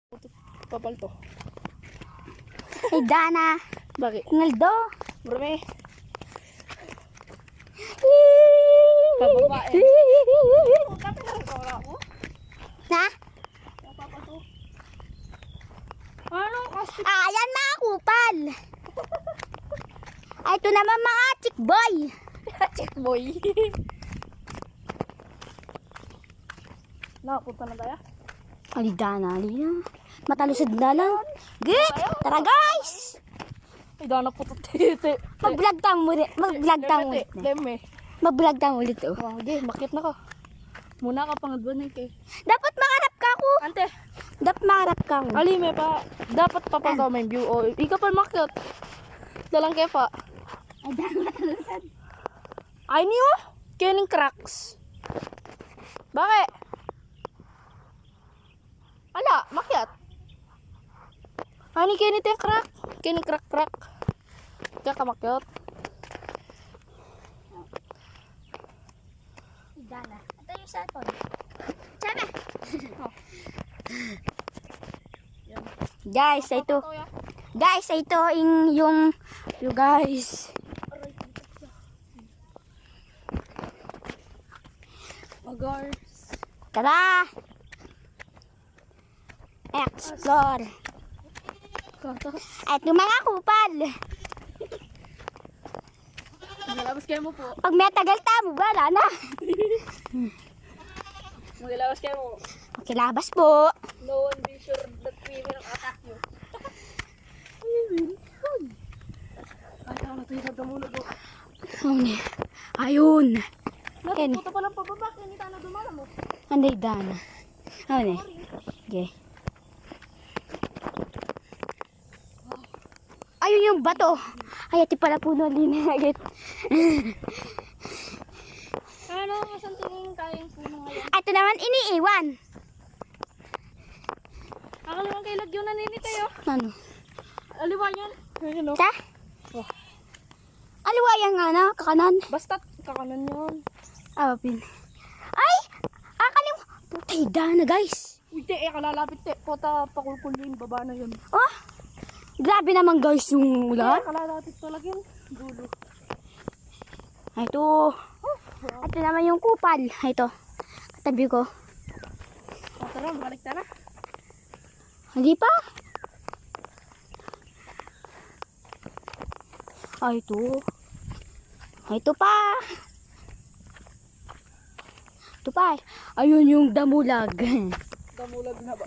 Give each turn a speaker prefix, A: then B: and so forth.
A: Kapal to.
B: Ay, Dana.
A: Bakit?
B: Naldo.
A: Brome. Pababae. Kapit na rin ako.
B: Na?
A: Papato. Ano? Kasi
B: Ayan mga kupal. Ay, ito naman mga chick boy.
A: chick boy. Nakapunta na tayo?
B: Ay, Dana. Alina. Matalusod na lang. Git! Tara guys!
A: Ay, dana po ito.
B: Mag-vlog tang ulit. Mag-vlog tang ulit.
A: Deme.
B: Mag-vlog tang ulit oh.
A: Oh, okay, makit na ka. Muna ka pang advan kay.
B: Dapat makarap ka ko.
A: Ante,
B: Dapat makarap ka ko.
A: ali me pa. Dapat papagaw may view. O, ika pa makit. Dalang kay pa.
B: Ay, Dana.
A: Ay niyo. Kening cracks. Bakit? Ala, makyat. Ani kini teh crack. Kini crack. Kaya ka makyat.
B: Dana. Ito yung cellphone. Tsaka. Guys, ito. Guys, ito yung guys.
A: Magars.
B: Tara. Explore. At yung mga kupal.
A: Maglabas kayo mo po.
B: Pag may tagal tamo, wala na.
A: Maglabas kayo mo.
B: Makilabas po.
A: No one be sure that we will attack you. Ay, ako natuyod na muna po.
B: Ayun. Ken.
A: Puto pa lang pababa. Kinita na dumala mo.
B: Anday Dana. Ayun eh. Okay. Ayun yung bato. Ay, ati pala puno linagit.
A: Ano, masan tingin kayang puno ngayon?
B: Ito naman iniiwan.
A: Akaliwan kay lagyo na nini tayo.
B: Ano?
A: Aliwan yan. Ayun o.
B: Ta?
A: Oh.
B: Aliwayan nga na, kakanan.
A: Basta't kakanan yan.
B: Awapin. Ay! Akalim. Putay Dana guys.
A: Uy, te, kalalapit te. Pota, pakulkulin, baba na yun.
B: Oh! Grabe naman guys yung ulan.
A: Kalalapit talaga yun. Dulo.
B: Ay, ito. Ito naman yung kupal. Ay, ito. Katabi ko.
A: O, tara, balik na.
B: Hindi pa. Ay, ito. Ay, ito pa. Ito pa. Ayun yung damulag.
A: Damulag na ba?